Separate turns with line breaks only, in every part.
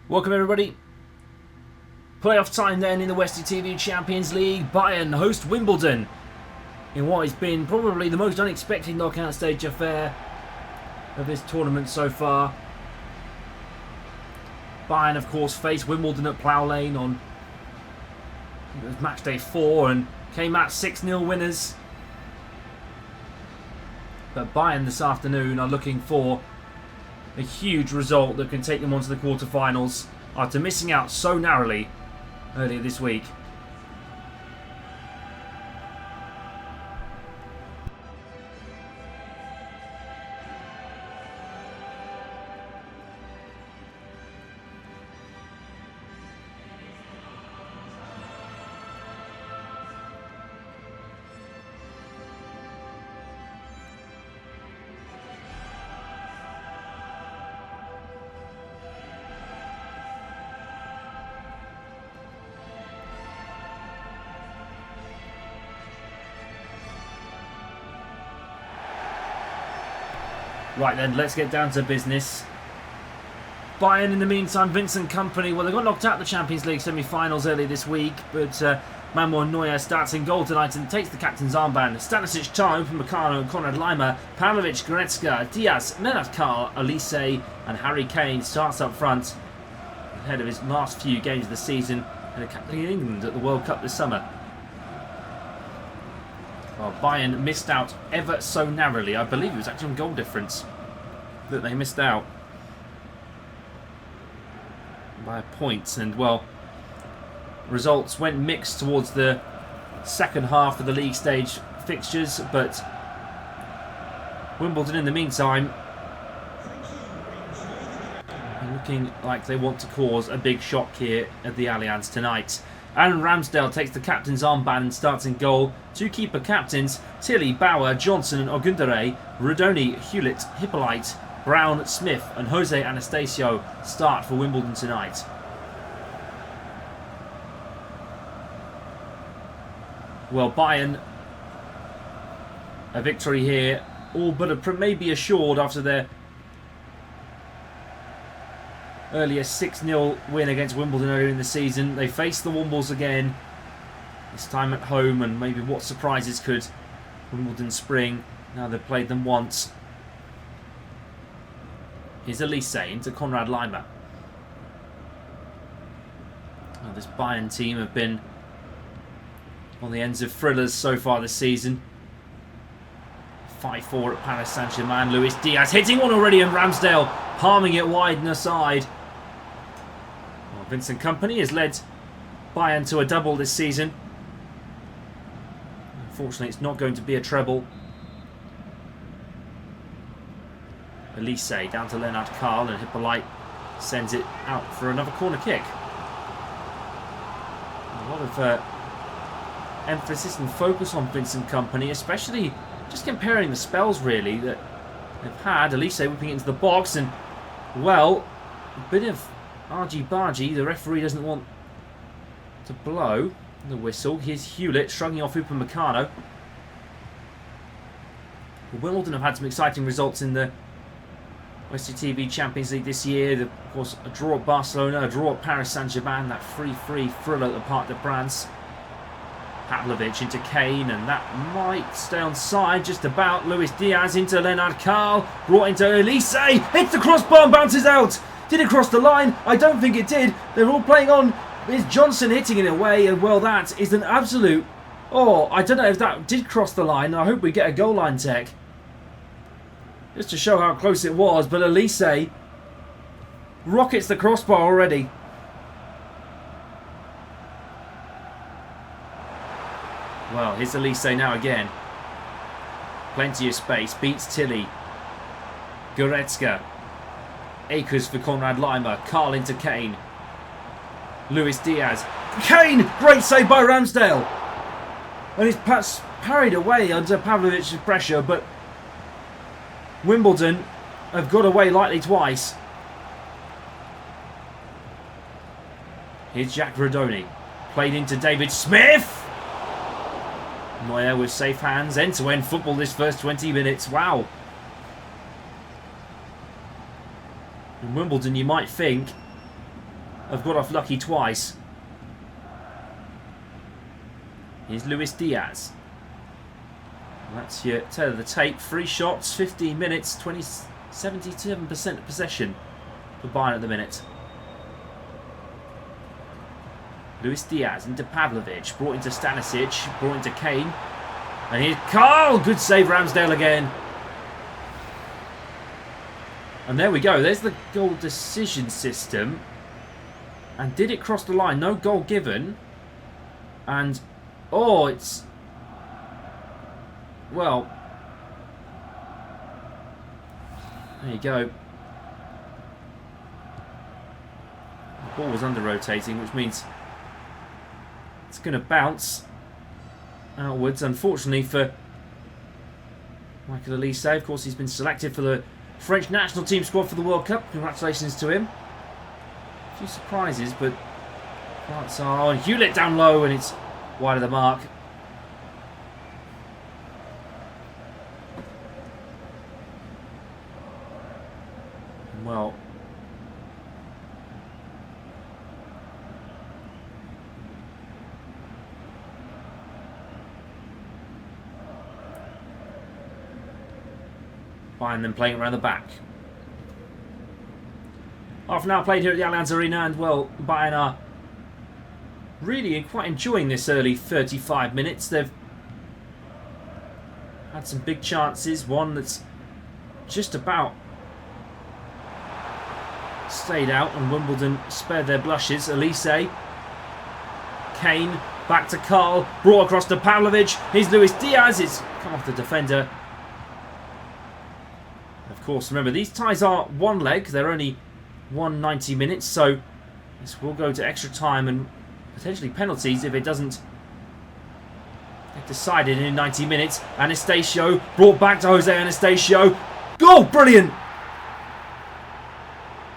Welcome everybody. Playoff time then in the Westie TV Champions League. Bayern host Wimbledon in what has been probably the most unexpected knockout stage affair of this tournament so far. Bayern of course faced Wimbledon at Plough Lane on match day 4 and came out 6-0 winners. But Bayern this afternoon are looking for a huge result that can take them onto the quarterfinals after missing out so narrowly earlier this week. Right then, let's get down to business. Bayern, in the meantime, Vincent Kompany, well, they got knocked out of the Champions League semi-finals earlier this week, but Manuel Neuer starts in goal tonight and takes the captain's armband. Stanisic, Tar, Upamecano and Konrad Laimer, Pavlovic, Goretzka, Diaz, Lennart Karl, Elise and Harry Kane starts up front ahead of his last few games of the season and captaining England at the World Cup this summer. Well, Bayern missed out ever so narrowly. I believe it was actually on goal difference that they missed out by a point. And, well, results went mixed towards the second half of the league stage fixtures. But Wimbledon, in the meantime, are looking like they want to cause a big shock here at the Allianz tonight. Aaron Ramsdale takes the captain's armband and starts in goal. Two keeper captains, Tilly, Bauer, Johnson and Ogundere, Rodoni, Hewlett, Hippolyte, Brown, Smith and Jose Anastasio start for Wimbledon tonight. Well, Bayern, a victory here, all but maybe assured after their earlier 6-0 win against Wimbledon earlier in the season. They face the Wombles again, this time at home, and maybe what surprises could Wimbledon spring now they've played them once. Here's Elise into Konrad Laimer. Well, this Bayern team have been on the ends of thrillers so far this season. 5-4 at Paris Saint-Germain. Luis Diaz hitting one already and Ramsdale palming it wide and aside. Well, Vincent Kompany has led Bayern to a double this season. Unfortunately, it's not going to be a treble. Elise down to Lennart Karl and Hippolyte sends it out for another corner kick. A lot of emphasis and focus on Vincent Kompany, especially just comparing the spells really that they've had. Elise whipping it into the box and, well, a bit of argy-bargy. The referee doesn't want to blow the whistle. Here's Hewlett shrugging off Upamecano. Wimbledon have had some exciting results in the Westie TV Champions League this year. Of course, a draw at Barcelona, a draw at Paris Saint-Germain, that 3-3 thriller at the Parc des Princes. Pavlovic into Kane, and that might stay onside just about. Luis Diaz into Lennart Karl, brought into Elise, hits the crossbar and bounces out. Did it cross the line? I don't think it did. They're all playing on. It's Johnson hitting it away, and well, that is an absolute... Oh, I don't know if that did cross the line. I hope we get a goal line tech, just to show how close it was. But Elise rockets the crossbar already. Well, here's Elise now again. Plenty of space. Beats Tilly. Goretzka. Akers for Konrad Laimer. Karl into Kane. Luis Diaz. Kane! Great save by Ramsdale. And he's parried away under Pavlovic's pressure, but Wimbledon have got away lightly twice. Here's Jack Rodoni. Played into David Smith. Neuer with safe hands. End-to-end football this first 20 minutes. Wow. In Wimbledon, you might think have got off lucky twice. Here's Luis Diaz. That's your tail of the tape. 3 shots, 15 minutes, 77% possession for Bayern at the minute. Luis Diaz into Pavlovic, brought into Stanisic, brought into Kane. And here's Carl! Good save, Ramsdale again. And there we go. There's the goal decision system. And did it cross the line? No goal given. And, oh, it's... Well, there you go. The ball was under-rotating, which means it's going to bounce outwards. Unfortunately for Michael Elise, of course, he's been selected for the French national team squad for the World Cup. Congratulations to him. A few surprises, but that's and Hewlett down low, and it's wide of the mark. Well, Bayern then playing around the back. Half an hour played here at the Allianz Arena, and well, Bayern are really quite enjoying this early 35 minutes. They've had some big chances, one that's just about stayed out, and Wimbledon spared their blushes. Elise, Kane, back to Carl, brought across to Pavlovic. Here's Luis Diaz, it's come off the defender. Of course, remember, these ties are one leg, they're only 190 minutes, so this will go to extra time and potentially penalties if it doesn't get decided in 90 minutes. Anastasio brought back to Jose Anastasio. Goal! Brilliant!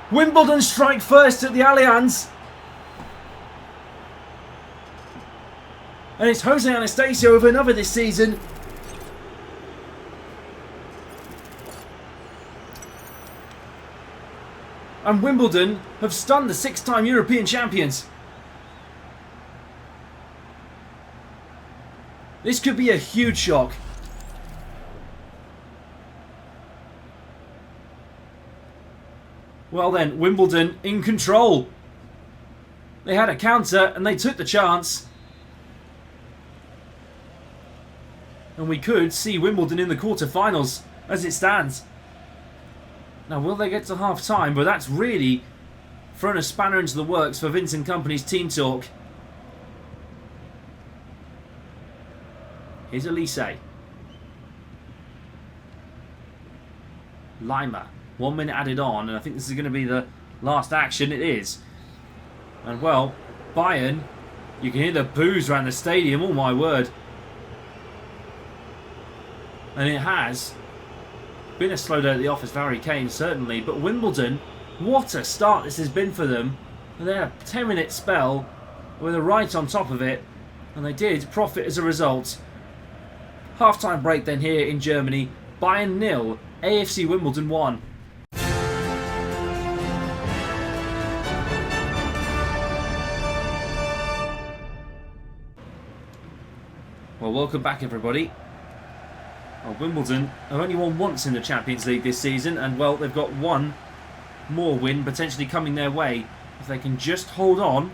Wimbledon strike first at the Allianz. And it's Jose Anastasio with another this season. And Wimbledon have stunned the 6-time European champions. This could be a huge shock. Well then, Wimbledon in control. They had a counter and they took the chance. And we could see Wimbledon in the quarter-finals as it stands. Now, will they get to half-time? But that's really thrown a spanner into the works for Vincent Kompany's team talk. Here's Elise. Lima. 1 minute added on, and I think this is going to be the last action. It is. And, well, Bayern, you can hear the boos around the stadium. Oh, my word. And it has been a slow day at the office for Harry Kane, certainly. But Wimbledon, what a start this has been for them. And they had a 10-minute spell with a right on top of it. And they did profit as a result. Half-time break then here in Germany. Bayern 0, AFC Wimbledon 1. Well, welcome back, everybody. Well, Wimbledon have only won once in the Champions League this season, and well, they've got one more win potentially coming their way if they can just hold on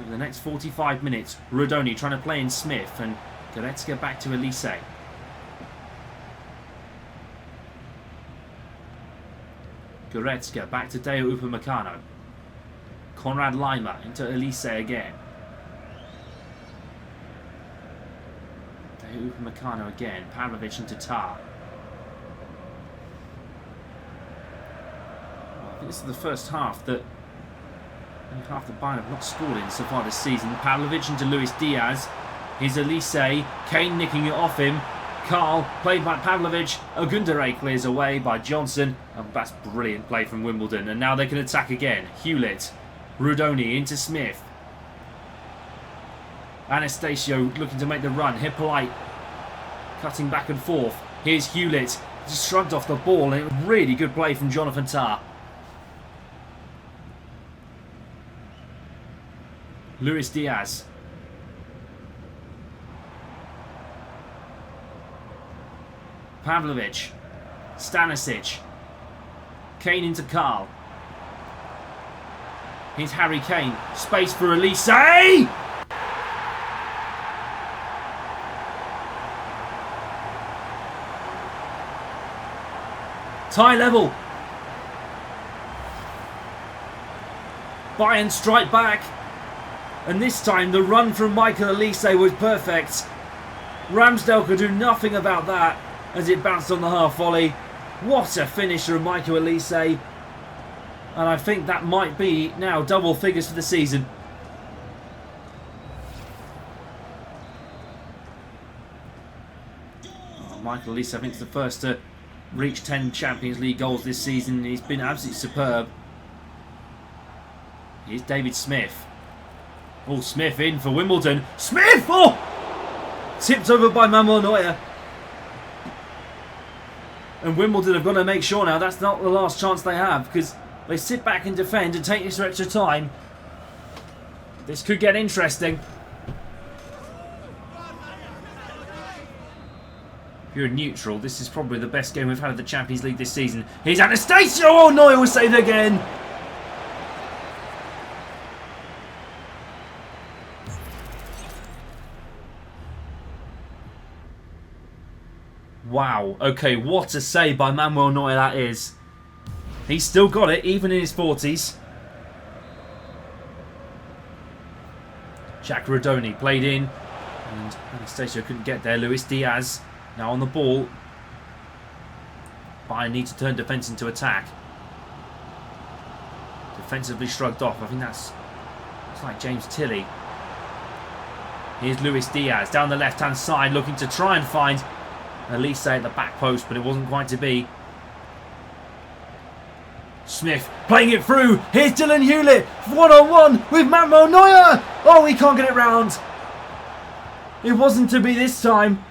over the next 45 minutes. Rodoni trying to play in Smith, and Goretzka back to Elise. Goretzka back to Deo Upamecano. Konrad Lima into Elise again. Upamecano again, Pavlovic into Tar. Well, I think this is the first half that half the Bayern have not scored in so far this season. Pavlovic into Luis Diaz. Here's Elise, Kane nicking it off him. Carl, played by Pavlovic. Ogundere clears away by Johnson. And that's brilliant play from Wimbledon. And now they can attack again. Hewlett, Rudoni into Smith. Anastasio looking to make the run. Hippolyte cutting back and forth. Here's Hewlett. Just shrugged off the ball, and it was really good play from Jonathan Tah. Luis Diaz. Pavlovic. Stanisic. Kane into Carl. Here's Harry Kane. Space for Elise. Tie level. Bayern strike back. And this time the run from Michael Elise was perfect. Ramsdale could do nothing about that as it bounced on the half volley. What a finisher of Michael Elise. And I think that might be now double figures for the season. Michael Elise, I think, is the first to reach 10 Champions League goals this season. He's been absolutely superb. Here's David Smith. Oh, Smith in for Wimbledon. Smith! Oh! Tipped over by Manuel Neuer. And Wimbledon have got to make sure now that's not the last chance they have, because they sit back and defend and take this extra time. This could get interesting. If you're a neutral, this is probably the best game we've had of the Champions League this season. Here's Anastasio! Oh, Neuer was saved again! Wow, okay, what a save by Manuel Neuer that is. He's still got it, even in his 40s. Jack Rodoni played in, and Anastasio couldn't get there. Luis Diaz now on the ball. Bayern need to turn defence into attack. Defensively shrugged off. I think that's like James Tilley. Here's Luis Diaz down the left-hand side, looking to try and find Elise at the back post, but it wasn't quite to be. Smith playing it through. Here's Dylan Hewlett one-on-one with Manuel Neuer. Oh, he can't get it round. It wasn't to be this time.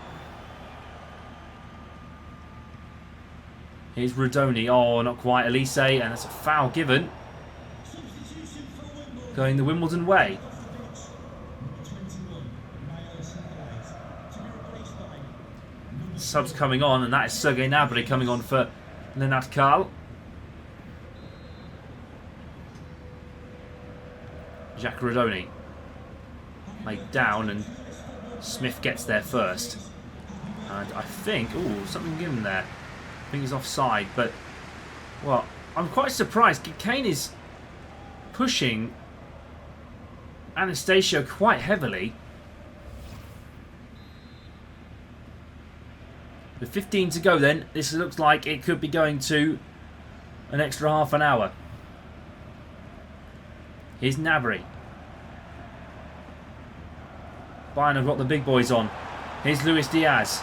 Here's Rodoni. Oh, not quite. Elise, and that's a foul given. Going the Wimbledon way. Subs coming on, and that is Sergei Gnabry coming on for Lennart Karl. Jack Rodoni laid down, and Smith gets there first. And I think, ooh, something given there. I think he's offside, but, well, I'm quite surprised. Kane is pushing Anastasio quite heavily. With 15 to go then, this looks like it could be going to an extra half an hour. Here's Gnabry. Bayern have got the big boys on. Here's Luis Diaz.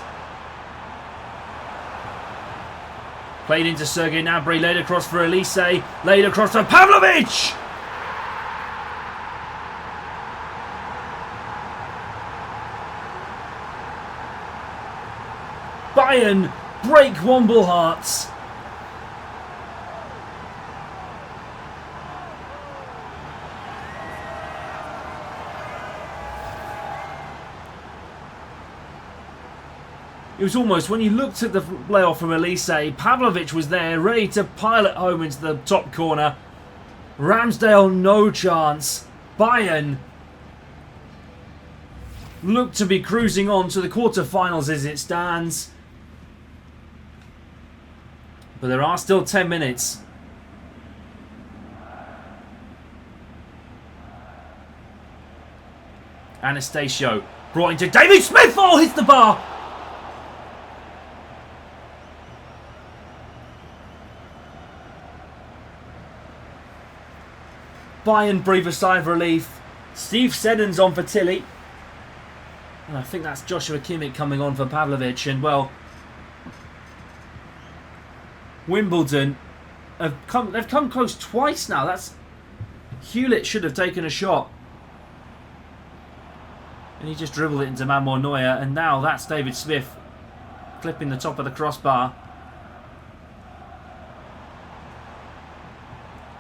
Played into Sergei Gnabry, laid across for Elise, laid across for Pavlovic! Bayern break Womble hearts. It was almost, when you looked at the playoff from Elise, Pavlovic was there, ready to pilot home into the top corner. Ramsdale, no chance. Bayern look to be cruising on to the quarterfinals as it stands. But there are still 10 minutes. Anastasio brought into David Smith. Oh, hits the bar. Bayern breathe a sigh of relief. Steve Seddon's on for Tilly. And I think that's Joshua Kimmich coming on for Pavlovic. And, well, Wimbledon they've come close twice now. That's Hewlett should have taken a shot. And he just dribbled it into Manuel Neuer. And now that's David Smith clipping the top of the crossbar.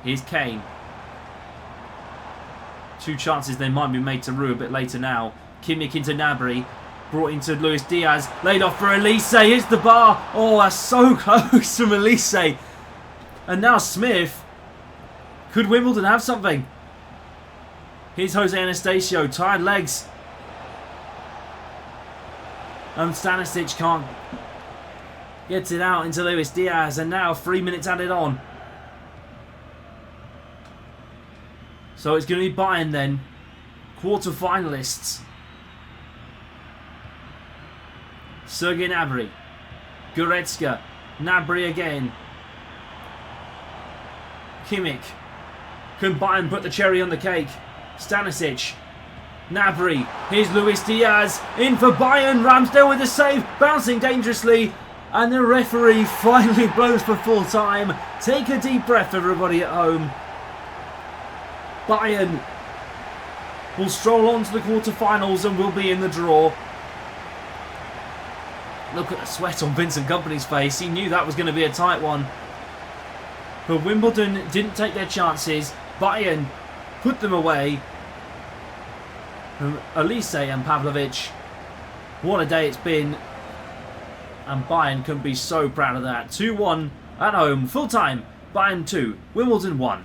Here's Kane. 2 chances they might be made to rue a bit later now. Kimmich into Gnabry. Brought into Luis Diaz. Laid off for Elise. Here's the bar. Oh, that's so close from Elise. And now Smith. Could Wimbledon have something? Here's Jose Anastasio. Tired legs. And Stanisic can't get it out into Luis Diaz. And now 3 minutes added on. So it's going to be Bayern then. Quarter-finalists. Sergei Gnabry. Goretzka. Gnabry again. Kimmich. Can Bayern put the cherry on the cake? Stanisic. Gnabry. Here's Luis Diaz. In for Bayern. Ramsdale with a save. Bouncing dangerously. And the referee finally blows for full time. Take a deep breath, everybody at home. Bayern will stroll on to the quarterfinals and will be in the draw. Look at the sweat on Vincent Kompany's face. He knew that was going to be a tight one. But Wimbledon didn't take their chances. Bayern put them away. Elise and Pavlovic. What a day it's been. And Bayern can be so proud of that. 2-1 at home. Full time. Bayern 2. Wimbledon 1.